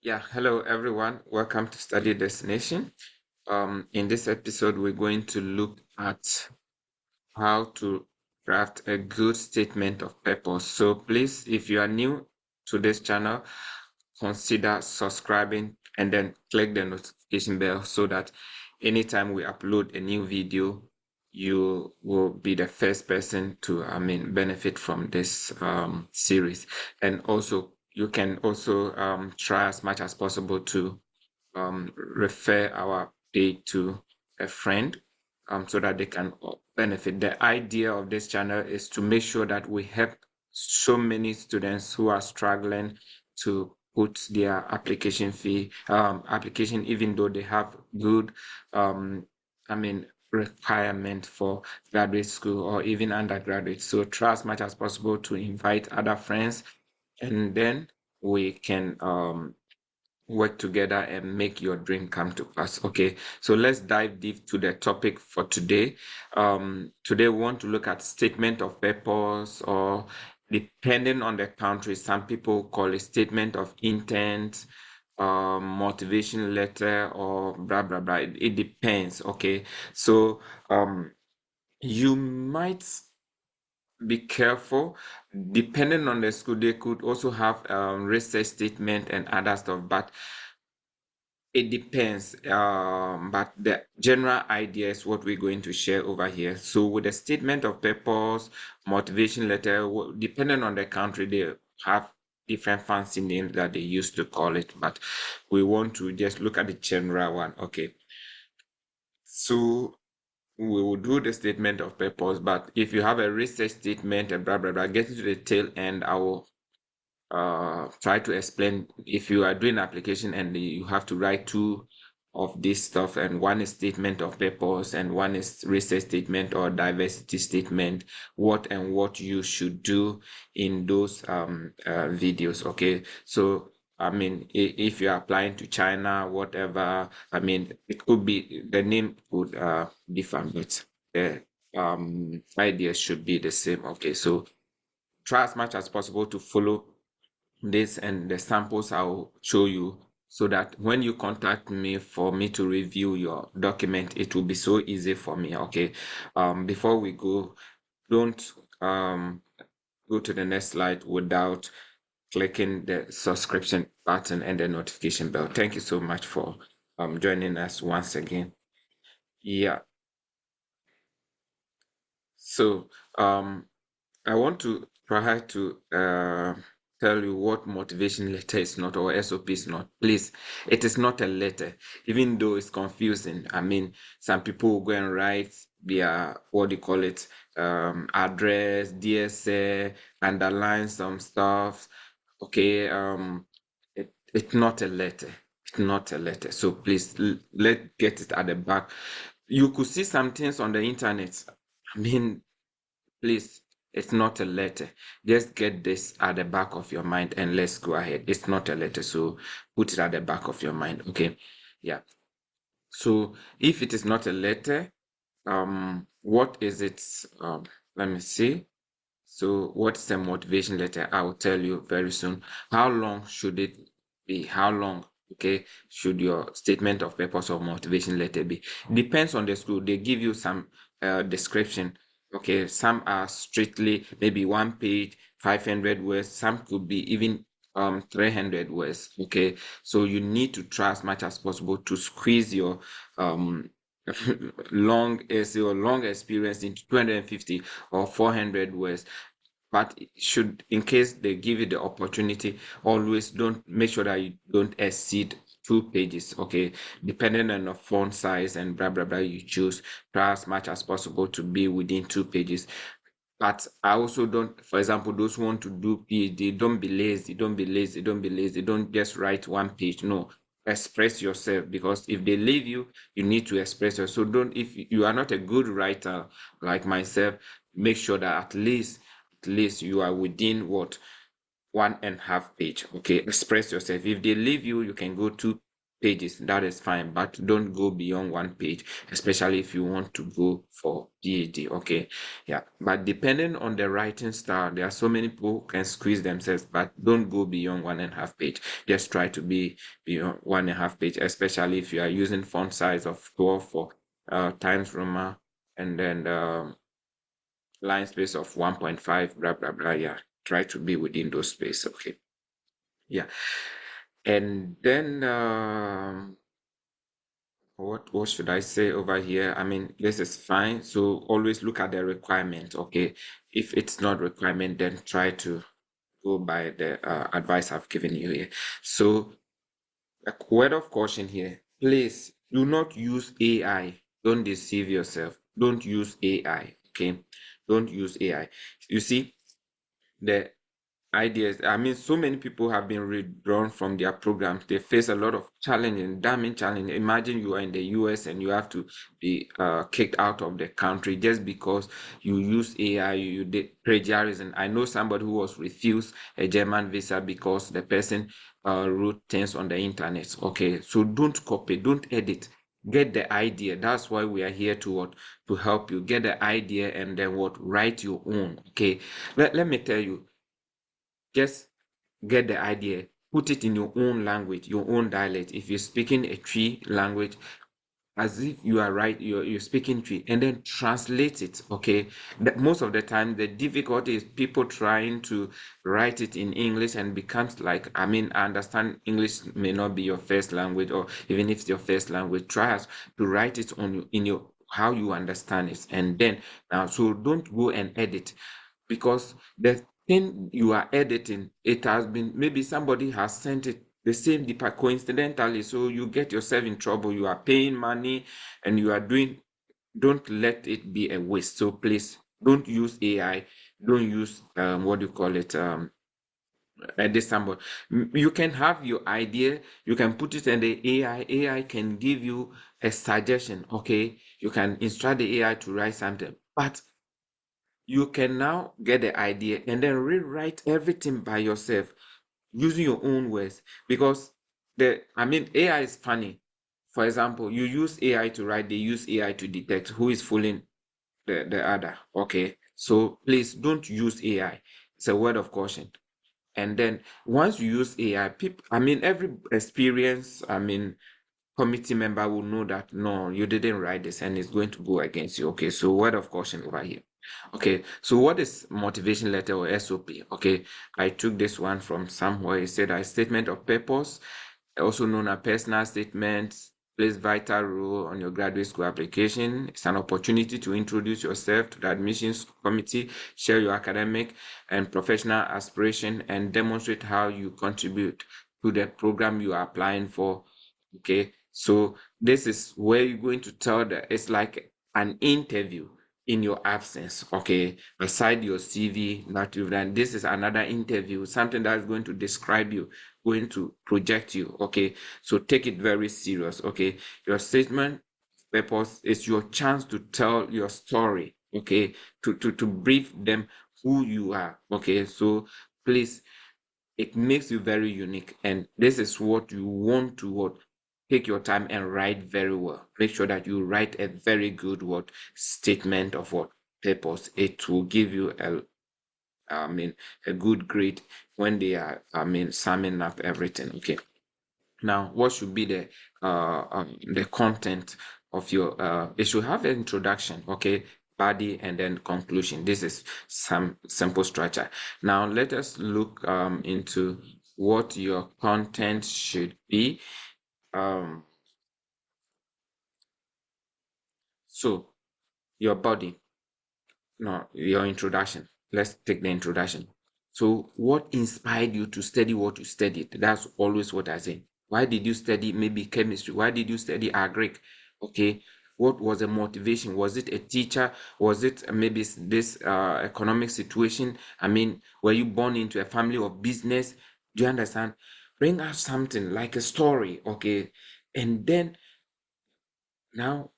Yeah, hello everyone. Welcome to Study Destination. In this episode, we're going to look at how to craft a good statement of purpose. So please, if you are new to this channel, consider subscribing and then click the notification bell so that anytime we upload a new video, you will be the first person to, benefit from this series. And also, you can also try as much as possible to refer our page to a friend so that they can benefit. The idea of this channel is to make sure that we help so many students who are struggling to put their application, even though they have good requirement for graduate school or even undergraduate. So try as much as possible to invite other friends, and then we can work together and make your dream come to pass. Okay, so let's dive deep to the topic for today. Today we want to look at statement of purpose, or depending on the country, some people call it statement of intent, motivation letter, or blah blah blah. It depends. Okay, so you might be careful. Depending on the school, they could also have research statement and other stuff, but it depends, but the general idea is what we're going to share over here. So with a statement of purpose, motivation letter, depending on the country, they have different fancy names that they used to call it, but we want to just look at the general one. Okay, so we will do the statement of purpose, but if you have a research statement and blah blah blah, getting to the tail end, I will try to explain. If you are doing application and you have to write two of this stuff, and one is statement of purpose and one is research statement or diversity statement, what you should do in those videos. Okay, so if you're applying to China, whatever, it could be the name could differ, but the ideas should be the same. Okay, so try as much as possible to follow this and the samples I'll show you, so that when you contact me for me to review your document, it will be so easy for me. Okay, before we go, don't go to the next slide without clicking the subscription button and the notification bell. Thank you so much for joining us once again. Yeah, so I want to try to tell you what motivation letter is not, or SOP is not. Please, it is not a letter, even though it's confusing. Some people will go and write their, what do you call it, address, DSA, underline some stuff. Okay, it's not a letter. It's not a letter. So please, let's get it at the back. You could see some things on the internet. I mean, Please, it's not a letter. Just get this at the back of your mind and let's go ahead. It's not a letter, so put it at the back of your mind. Okay. Yeah. So if it is not a letter, what is it? Let me see. So what's a motivation letter? I will tell you very soon. How long should it be? How long, okay, should your statement of purpose or motivation letter be? Depends on the school. They give you some description. Okay, some are strictly maybe one page, 500 words. Some could be even 300 words. Okay, so you need to try as much as possible to squeeze your long essay or long experience into 250 or 400 words. But in case they give you the opportunity, always don't make sure that you don't exceed 2 pages. Okay, depending on the font size and blah blah blah you choose, try as much as possible to be within 2 pages. But I also don't, for example, those who want to do PhD, don't be lazy, don't be lazy, don't be lazy, don't just write one page. No, express yourself, because if they leave you, you need to express yourself. So don't, if you are not a good writer like myself, make sure that at least you are within what, 1.5 page. Okay, express yourself. If they leave you, you can go pages, that is fine, but don't go beyond 1 page, especially if you want to go for PhD. Okay, yeah, but depending on the writing style, there are so many people who can squeeze themselves, but don't go beyond 1.5 page. Just try to be beyond 1.5 page, especially if you are using font size of 12 for Times Roman, and then line space of 1.5, blah blah blah. Yeah, try to be within those space. Okay, yeah. And then what should I say over here? I mean, this is fine. So always look at the requirement. Okay, if it's not requirement, then try to go by the advice I've given you here. So a word of caution here, please do not use AI. Don't deceive yourself. Don't use AI. Okay, don't use AI. You see, the ideas. I mean, so many people have been withdrawn from their programs. They face a lot of challenging, damning challenge. Imagine you are in the US and you have to be kicked out of the country just because you use AI, you did plagiarism. I know somebody who was refused a German visa because the person wrote things on the internet. Okay, so don't copy, don't edit. Get the idea. That's why we are here to what, to help you get the idea, and then what, write your own. Okay, let me tell you, just get the idea, put it in your own language, your own dialect. If you're speaking a tree language, as if you are right, you're speaking tree, and then translate it. Okay, most of the time the difficulty is people trying to write it in English and becomes like, I mean, I understand English may not be your first language, or even if it's your first language, try to write it on in your how you understand it, and then now, so don't go and edit, because the thing you are editing, it has been, maybe somebody has sent it the same department coincidentally, so you get yourself in trouble. You are paying money and you are doing, don't let it be a waste. So please don't use AI, don't use what do you call it, edit somebody. You can have your idea, you can put it in the AI can give you a suggestion. Okay, you can instruct the AI to write something, but you can now get the idea and then rewrite everything by yourself using your own words, because the, I mean, AI is funny. For example, you use AI to write, they use AI to detect who is fooling the other. Okay, so please don't use AI. It's a word of caution. And then once you use AI, people, I mean, every experience, I mean, committee member will know that no, you didn't write this and it's going to go against you. Okay, so word of caution over here. Okay, so what is motivation letter or SOP? Okay, I took this one from somewhere. It said a statement of purpose, also known as personal statements, plays vital role on your graduate school application. It's an opportunity to introduce yourself to the admissions committee, share your academic and professional aspiration, and demonstrate how you contribute to the program you are applying for. Okay, so this is where you're going to tell that it's like an interview in your absence. Okay, beside your CV that you've done, this is another interview, something that's going to describe you, going to project you. Okay, so take it very serious. Okay, your statement purpose is your chance to tell your story. Okay, to brief them who you are. Okay, so please, it makes you very unique, and this is what you want to what, take your time and write very well. Make sure that you write a very good what, statement of what, purpose. It will give you a, I mean, a good grade when they are, I mean, summing up everything. Okay, now what should be the content of your it should have an introduction. Okay, body, and then conclusion. This is some simple structure. Now let us look into what your content should be. um so your body, no, your introduction. Let's take the introduction. So, what inspired you to study what you studied? That's always what I say. Why did you study maybe chemistry? Why did you study agric? Okay. What was the motivation? Was it a teacher? Was it maybe this economic situation? I mean, were you born into a family of business? Do you understand? Bring us something like a story, okay? And then now,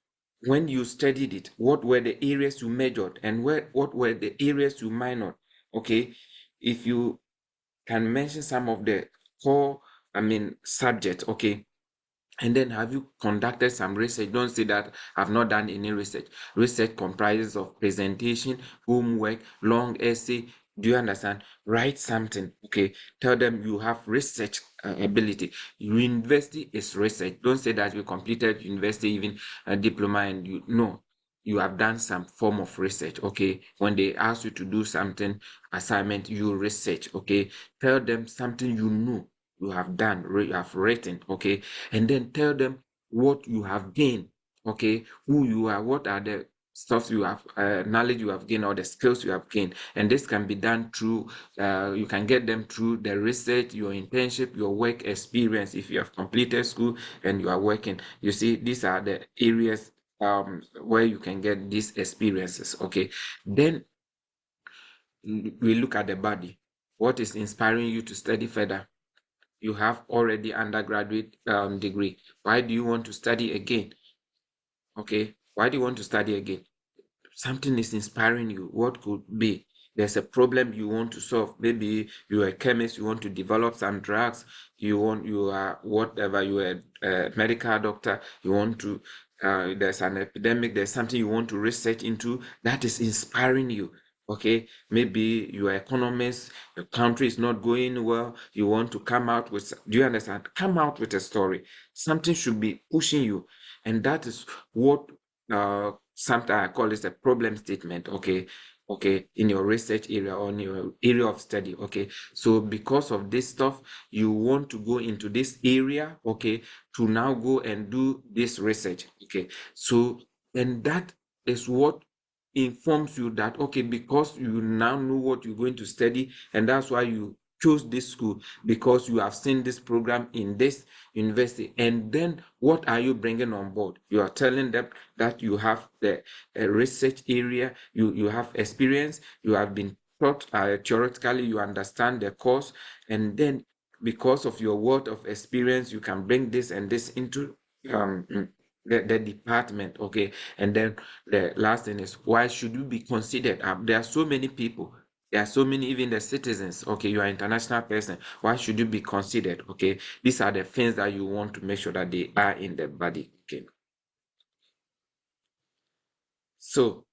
when you studied it, what were the areas you measured, and what were the areas you minored? Okay, if you can mention some of the core, I mean, subjects, okay, And then, have you conducted some research? Don't say that I've not done any research. Research comprises of presentation, homework, long essay. Do you understand? Write something, okay? Tell them you have research ability. University is research. Don't say that you completed university, even a diploma, and you no, you have done some form of research, okay? When they ask you to do something, assignment, you research, okay? Tell them something you know you have done, you have written, okay? And then tell them what you have gained, okay? Who you are, what are the stuff you have, knowledge you have gained, or the skills you have gained. And this can be done through, you can get them through the research, your internship, your work experience. If you have completed school and you are working, you see, these are the areas where you can get these experiences, okay? Then we look at the body. What is inspiring you to study further? You have already undergraduate degree. Why do you want to study again? Okay, why do you want to study again? Something is inspiring you. What could be? There's a problem you want to solve. Maybe you're a chemist, you want to develop some drugs. You are whatever, you're a medical doctor, you want to, there's an epidemic, there's something you want to research into that is inspiring you. Okay, maybe you're an economist, your country is not going well, you want to come out with, do you understand? Come out with a story. Something should be pushing you. And that is what sometimes I call this a problem statement, okay, in your research area or in your area of study, okay. So because of this stuff, you want to go into this area, okay, to now go and do this research, okay. So, and that is what informs you that, okay, because you now know what you're going to study, and that's why you chose this school, because you have seen this program in this university. And then what are you bringing on board? You are telling them that you have the research area, you have experience, you have been taught theoretically, you understand the course, and then because of your wealth of experience, you can bring this and this into um, the department, okay. And then the last thing is, why should you be considered? There are so many people, there are so many, even the citizens, okay. You are an international person, why should you be considered, okay? These are the things that you want to make sure that they are in the body, okay. So,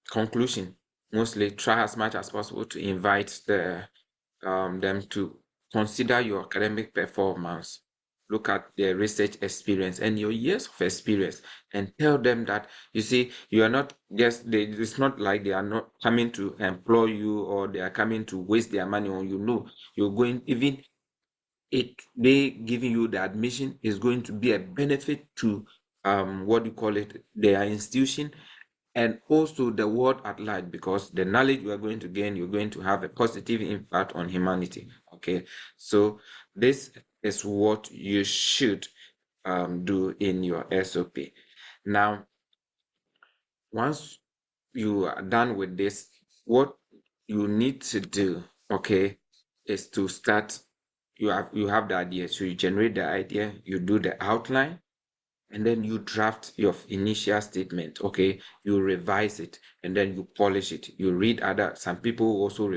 conclusion, mostly try as much as possible to invite them to consider your academic performance, look at their research experience and your years of experience, and tell them that, you see, you are not just it's not like they are not coming to employ you, or they are coming to waste their money on you. No, you're going, even it they giving you the admission is going to be a benefit to what do you call it, their institution, and also the world at large, because the knowledge you are going to gain, you're going to have a positive impact on humanity, okay. So this is what you should do in your SOP. Now, once you are done with this, what you need to do, okay, is to start. You have the idea, so you generate the idea, you do the outline, and then you draft your initial statement, okay. You revise it, and then you polish it. You read other, some people also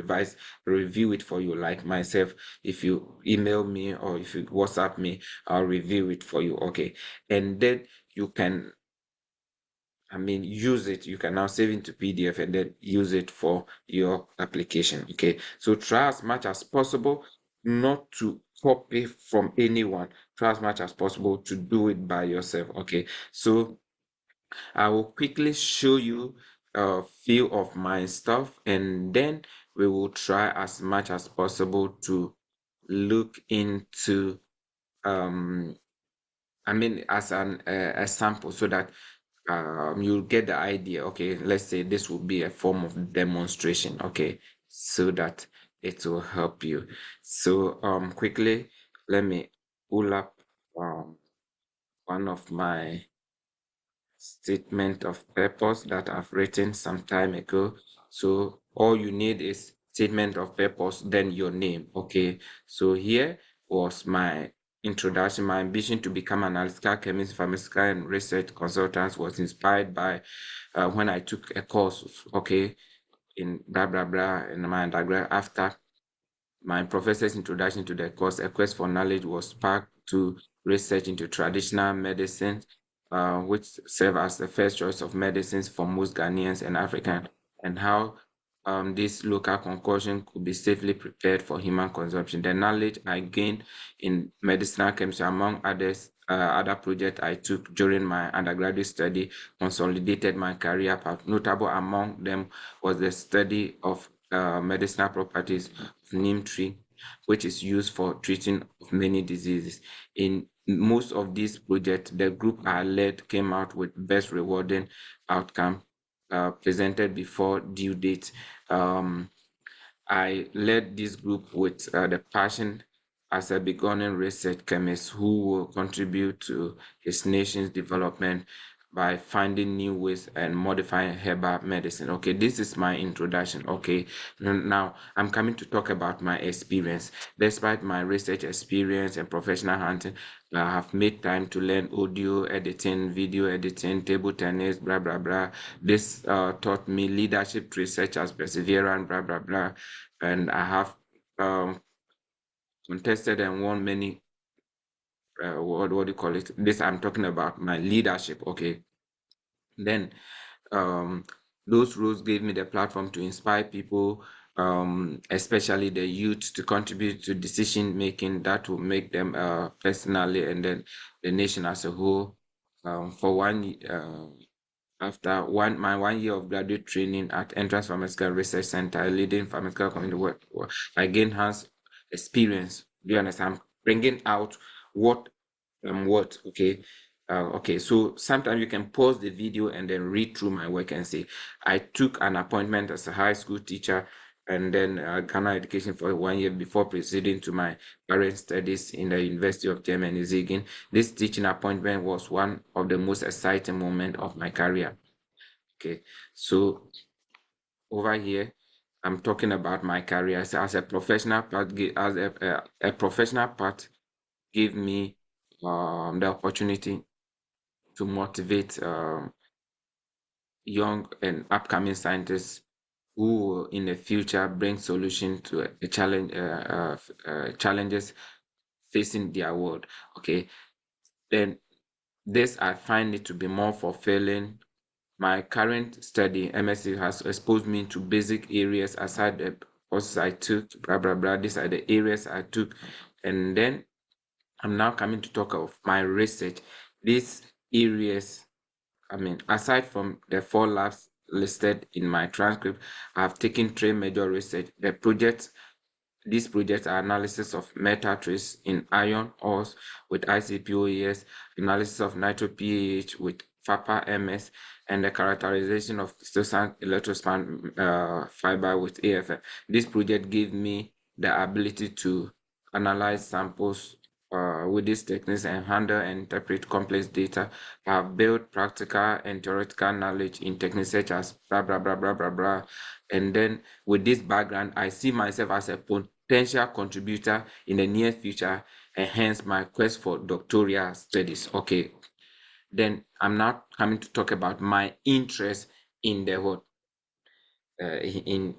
review it for you, like myself. If you email me or if you WhatsApp me, I'll review it for you, okay. And then you can, use it. You can now save into PDF and then use it for your application, okay. So try as much as possible not to copy from anyone. Try as much as possible to do it by yourself, okay. So I will quickly show you a few of my stuff, and then we will try as much as possible to look into as an a sample, so that you'll get the idea. Okay, let's say this will be a form of demonstration, okay, so that it will help you. So quickly, let me pull up one of my statement of purpose that I've written some time ago. So all you need is statement of purpose, then your name. Okay. So here was my introduction. My ambition to become an analytical chemist, pharmaceutical and research consultant was inspired by when I took a course, okay, in blah blah blah in my undergrad. After my professor's introduction to the course, a quest for knowledge was sparked to research into traditional medicine, which serve as the first choice of medicines for most Ghanaians and Africans, and how this local concoction could be safely prepared for human consumption. The knowledge I gained in medicinal chemistry, among others, other projects I took during my undergraduate study, consolidated my career path. Notable among them was the study of medicinal properties of neem tree, which is used for treating of many diseases. In most of these projects, the group I led came out with best rewarding outcome presented before due date. Um, I led this group with the passion as a beginning research chemist who will contribute to his nation's development by finding new ways and modifying herbal medicine. Okay, this is my introduction. Okay, now I'm coming to talk about my experience. Despite my research experience and professional hunting, I have made time to learn audio editing, video editing, table tennis, blah blah blah. This taught me leadership traits such as perseverance, blah blah blah, and I have um, contested and won many. What do you call it? This I'm talking about my leadership. Okay, then um, those roles gave me the platform to inspire people, especially the youth, to contribute to decision making that will make them personally and then the nation as a whole. For one, after my 1 year of graduate training at Entrance Pharmaceutical Research Center, leading pharmaceutical community work, I gained hands experience. Do you understand? I'm bringing out what what okay. Okay, so sometimes you can pause the video and then read through my work and say, I took an appointment as a high school teacher and then Ghana education for 1 year before proceeding to my current studies in the University of Germany, Siegen. This teaching appointment was one of the most exciting moments of my career. Okay, so over here, I'm talking about my career as a professional part, as a professional part gave me the opportunity to motivate young and upcoming scientists who will in the future bring solution to a challenge challenges facing their world. Okay, then this I find it to be more fulfilling. My current study, MSc, has exposed me to basic areas aside the courses I took, blah blah blah. These are the areas I took, and then I'm now coming to talk of my research. These areas, I mean, aside from the four labs listed in my transcript, I've taken three major research. These projects are analysis of metal trace in iron ores with ICP-OES, analysis of nitro pH with FAPA-MS, and the characterization of crystalline electrospan fiber with AFM. This project gave me the ability to analyze samples with these techniques and handle and interpret complex data. I have built practical and theoretical knowledge in techniques such as blah blah blah blah blah blah. And then with this background, I see myself as a potential contributor in the near future, and hence my quest for doctoral studies. Okay, then I'm now coming to talk about my interest in the what in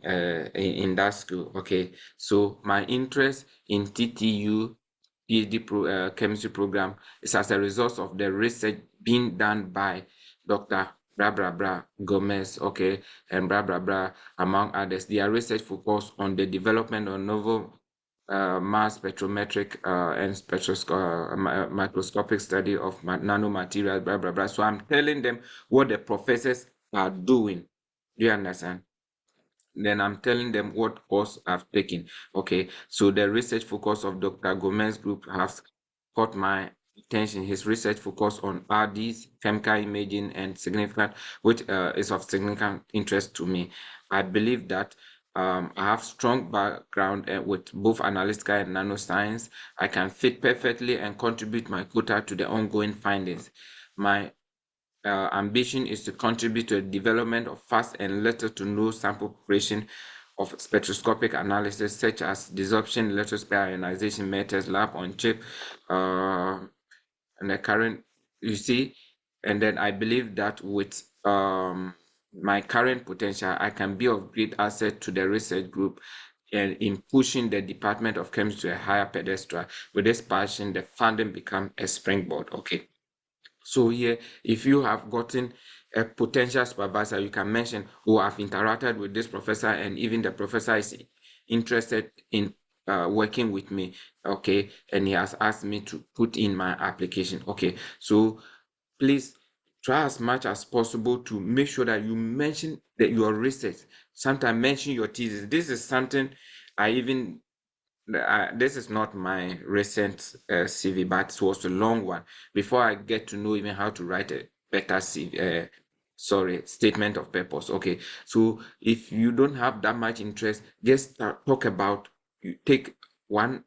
that school. Okay, so my interest in TTU PhD chemistry program is as a result of the research being done by Dr. Blah blah blah Gomez, okay, and blah blah blah among others. Their research focused on the development of novel mass spectrometric and microscopic study of nanomaterials, blah blah blah. So I'm telling them what the professors are doing. Do you understand? Then I'm telling them what course I've taken. Okay, so the research focus of Dr. Gomez group has caught my attention. His research focus on RDs, chemical imaging, and significant, which is of significant interest to me. I believe that I have strong background with both analytical and nanoscience. I can fit perfectly and contribute my quota to the ongoing findings. My ambition is to contribute to the development of fast and little to no sample preparation of spectroscopic analysis, such as desorption, electrospray ionization methods, lab on chip, and the current, you see, and then I believe that with my current potential, I can be of great asset to the research group in pushing the Department of Chemistry to a higher pedestal. With this passion, the funding become a springboard. Okay. So here, if you have gotten a potential supervisor, you can mention, oh, I've interacted with this professor, and even the professor is interested in working with me. Okay. And he has asked me to put in my application. Okay. So please try as much as possible to make sure that you mention that your research. Sometimes mention your thesis. This is something I even this is not my recent CV, but it was a long one before I get to know even how to write a better CV. Sorry, statement of purpose. Okay, so if you don't have that much interest, just talk about. You take one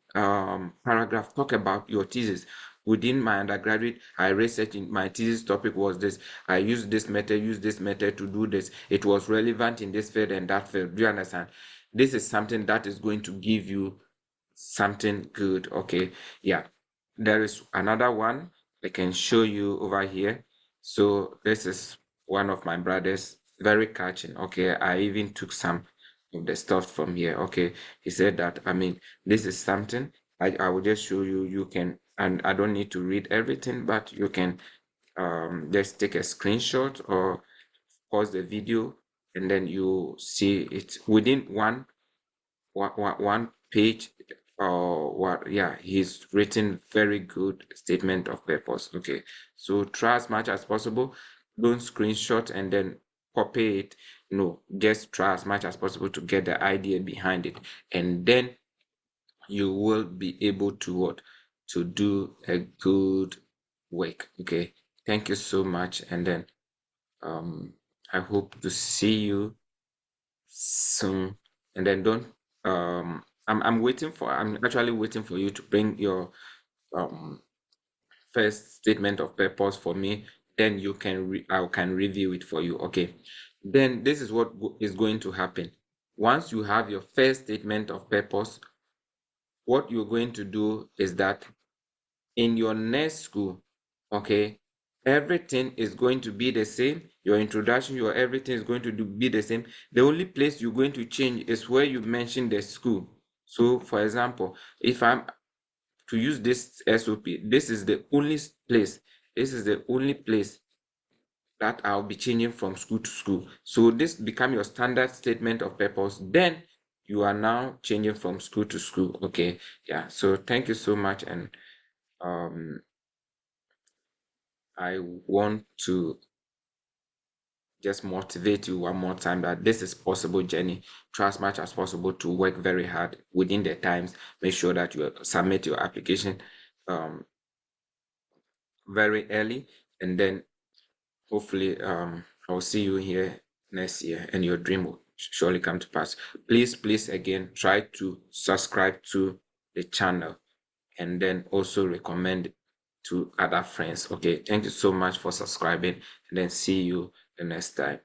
paragraph, talk about your thesis. Within my undergraduate, I researched in my thesis topic was this. I used this method to do this. It was relevant in this field and that field. Do you understand? This is something that is going to give you something good. Okay, yeah, there is another one I can show you over here. So this is one of my brothers, very catching. Okay, I even took some of the stuff from here. Okay, he said that, I mean, this is something I will just show you. You can, and I don't need to read everything, but you can just take a screenshot or pause the video, and then you see it within one page or what. Yeah, he's written very good statement of purpose. Okay, so try as much as possible. Don't screenshot and then copy it. No, just try as much as possible to get the idea behind it, and then you will be able to what, to do a good work. Okay, thank you so much, and then I hope to see you soon. And then don't I'm actually waiting for you to bring your um first statement of purpose for me. Then you can I can review it for you. Okay. Then this is what is going to happen. Once you have your first statement of purpose, what you're going to do is that in your next school, okay, everything is going to be the same. Your introduction, your everything is going to be the same. The only place you're going to change is where you mention the school. So for example, if I'm to use this SOP, this is the only place, this is the only place that I'll be changing from school to school. So this become your standard statement of purpose. Then you are now changing from school to school. Okay. Yeah. So thank you so much. And um I want to just motivate you one more time that this is possible journey. Try as much as possible to work very hard within the times. Make sure that you submit your application um, very early, and then hopefully I'll see you here next year, and your dream will surely come to pass. Please again try to subscribe to the channel, and then also recommend to other friends. Okay, thank you so much for subscribing, and then see you the next time.